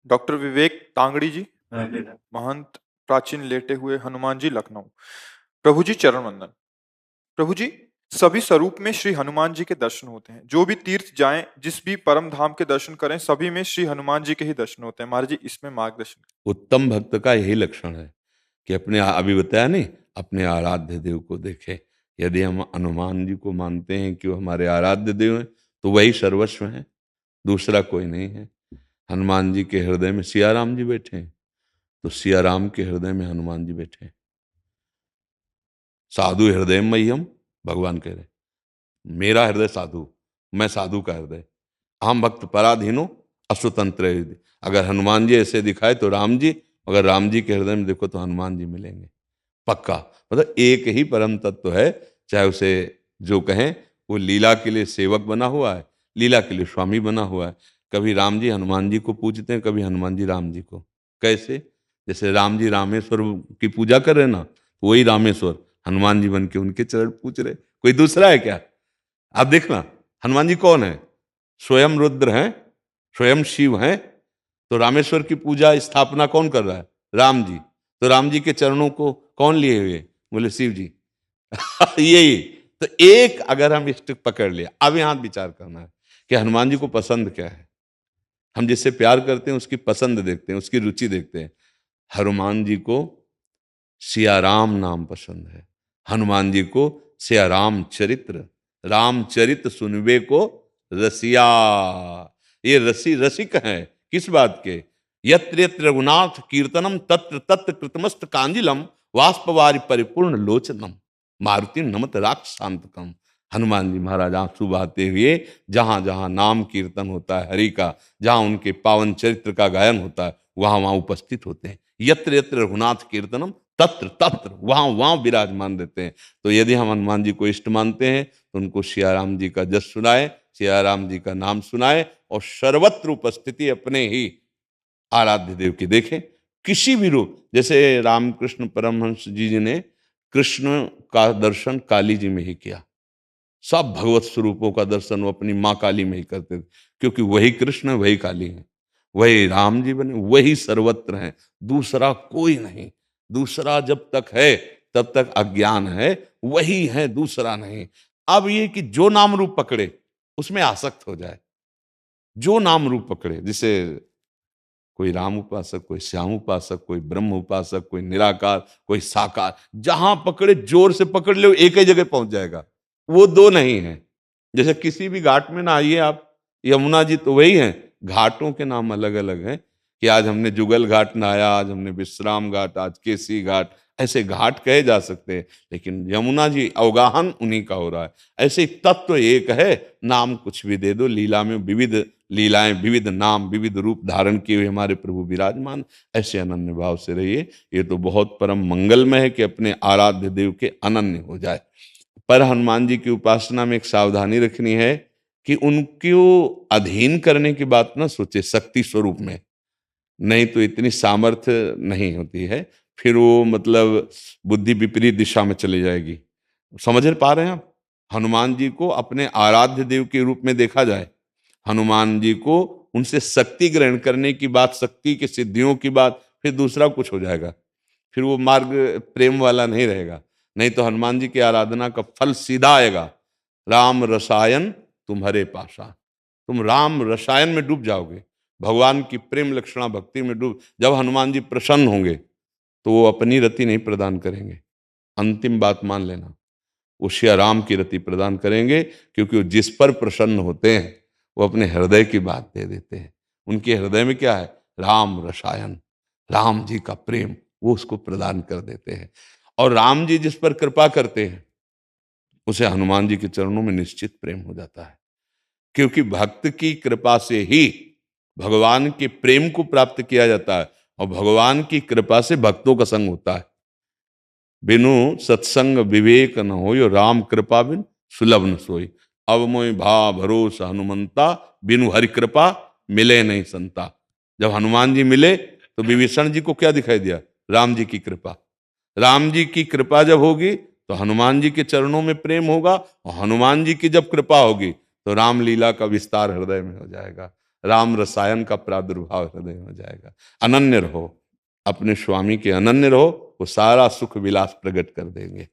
Doctor विवेक तांगड़ी जी, महंत प्राचीन लेटे हुए हनुमान जी, लखनऊ। प्रभु जी चरण वंदन। प्रभु जी, सभी स्वरूप में श्री हनुमान जी के दर्शन होते हैं। जो भी तीर्थ जाएं, जिस भी परम धाम के दर्शन करें, सभी में श्री हनुमान जी के ही दर्शन होते हैं। महाराज जी, इसमें मार्गदर्शन। उत्तम भक्त का यही लक्षण है कि अभी बताया नहीं, अपने आराध्य देव को देखे। यदि हम हनुमान जी को मानते हैं कि वो हमारे आराध्य देव हैं, तो वही सर्वस्व हैं, दूसरा कोई नहीं है। हनुमान जी के हृदय में सिया राम जी बैठे हैं, तो सिया राम के हृदय में हनुमान जी बैठे हैं। साधु हृदय मह्यम, भगवान कह रहे मेरा हृदय साधु, मैं साधु का हृदय। हम भक्त पराधीनो अश्वतंत्र हृदय। अगर हनुमान जी ऐसे दिखाए तो राम जी, अगर राम जी के हृदय में देखो तो हनुमान जी मिलेंगे पक्का। मतलब एक ही परम तत्व है, चाहे उसे जो कहें। वो लीला के लिए सेवक बना हुआ है, लीला के लिए स्वामी बना हुआ है। कभी राम जी हनुमान जी को पूजते हैं, कभी हनुमान जी राम जी को। कैसे? जैसे राम जी रामेश्वर की पूजा कर रहे ना, तो वही रामेश्वर हनुमान जी बन के उनके चरण पूज रहे। कोई दूसरा है क्या? आप देखना, हनुमान जी कौन है? स्वयं रुद्र हैं, स्वयं शिव हैं। तो रामेश्वर की पूजा स्थापना कौन कर रहा है? राम जी। तो राम जी के चरणों को कौन लिए हुए? बोले शिव जी। यही तो एक, अगर हम स्टिक पकड़ लिया, अब यहां विचार करना है कि हनुमान जी को पसंद क्या है। हम जिससे प्यार करते हैं उसकी पसंद देखते हैं, उसकी रुचि देखते हैं। हनुमान जी को सिया राम नाम पसंद है। हनुमान जी को सिया राम चरित्र, रामचरित सुनवे को रसिया। ये रसिक हैं किस बात के? यत्र यत्र रघुनाथ कीर्तनम तत्र तत्र कृतमस्त कांजिलम वाष्पवारि परिपूर्ण लोचनम मारुति नमत राक्षसांतकम। हनुमान जी महाराज आंसू बहाते हुए जहां जहां नाम कीर्तन होता है हरि का, जहां उनके पावन चरित्र का गायन होता है, वहां वहां उपस्थित होते हैं। यत्र यत्र रघुनाथ कीर्तनम तत्र तत्र, वहां वहां विराजमान देते हैं। तो यदि हम हनुमान जी को इष्ट मानते हैं तो उनको सियाराम जी का जस सुनाए, सियाराम जी का नाम सुनाए, और सर्वत्र उपस्थिति अपने ही आराध्य देव की देखें। किसी भी रूप, जैसे रामकृष्ण परमहंस जी ने कृष्ण का दर्शन काली जी में ही किया। सब भगवत स्वरूपों का दर्शन वो अपनी माँ काली में ही करते थे, क्योंकि वही कृष्ण वही काली है, वही राम जी बने, वही सर्वत्र हैं, दूसरा कोई नहीं। दूसरा जब तक है तब तक अज्ञान है, वही है, दूसरा नहीं। अब ये कि जो नाम रूप पकड़े उसमें आसक्त हो जाए, जो नाम रूप पकड़े, जैसे कोई राम उपासक, कोई श्याम उपासक, कोई ब्रह्म उपासक, कोई निराकार, कोई साकार, जहां पकड़े जोर से पकड़ ले एक ही जगह पहुंच जाएगा। वो दो नहीं है। जैसे किसी भी घाट में ना आइए आप, यमुना जी तो वही हैं, घाटों के नाम अलग अलग हैं कि आज हमने जुगल घाट नहाया, आज हमने विश्राम घाट, आज केसी घाट, ऐसे घाट कहे जा सकते हैं। लेकिन यमुना जी अवगाहन उन्हीं का हो रहा है। ऐसे तत्व एक है, नाम कुछ भी दे दो। लीला में विविध लीलाएं, विविध नाम, विविध रूप धारण किए हुए हमारे प्रभु विराजमान। ऐसे अनन्य भाव से रहिए। ये तो बहुत परम मंगलमय है कि अपने आराध्य देव के अनन्य हो जाए। पर हनुमान जी की उपासना में एक सावधानी रखनी है कि उनको अधीन करने की बात ना सोचे शक्ति स्वरूप में, नहीं तो इतनी सामर्थ्य नहीं होती है, फिर वो मतलब बुद्धि विपरीत दिशा में चली जाएगी। समझ पा रहे हैं आप? हनुमान जी को अपने आराध्य देव के रूप में देखा जाए, हनुमान जी को उनसे शक्ति ग्रहण करने की बात, शक्ति की सिद्धियों की बात, फिर दूसरा कुछ हो जाएगा। फिर वो मार्ग प्रेम वाला नहीं रहेगा। नहीं तो हनुमान जी की आराधना का फल सीधा आएगा, राम रसायन तुम्हारे पासा। तुम राम रसायन में डूब जाओगे, भगवान की प्रेम लक्षणा भक्ति में डूब। जब हनुमान जी प्रसन्न होंगे तो वो अपनी रति नहीं प्रदान करेंगे, अंतिम बात मान लेना, वो श्री राम की रति प्रदान करेंगे। क्योंकि वो जिस पर प्रसन्न होते हैं वो अपने हृदय की बात दे देते हैं। उनके हृदय में क्या है? राम रसायन, राम जी का प्रेम, वो उसको प्रदान कर देते हैं। और राम जी जिस पर कृपा करते हैं उसे हनुमान जी के चरणों में निश्चित प्रेम हो जाता है। क्योंकि भक्त की कृपा से ही भगवान के प्रेम को प्राप्त किया जाता है, और भगवान की कृपा से भक्तों का संग होता है। बिनु सत्संग विवेक न होय, राम कृपा बिन सुलभ न सोई। अब मोय भा भरोसा हनुमंता, बिनु हरि कृपा मिले नहीं संता। जब हनुमान जी मिले तो विभीषण जी को क्या दिखाई दिया? राम जी की कृपा। राम जी की कृपा जब होगी तो हनुमान जी के चरणों में प्रेम होगा, और हनुमान जी की जब कृपा होगी तो रामलीला का विस्तार हृदय में हो जाएगा। राम रसायन का प्रादुर्भाव हृदय में हो जाएगा। अनन्य रहो, अपने स्वामी के अनन्य रहो, वो सारा सुख विलास प्रकट कर देंगे।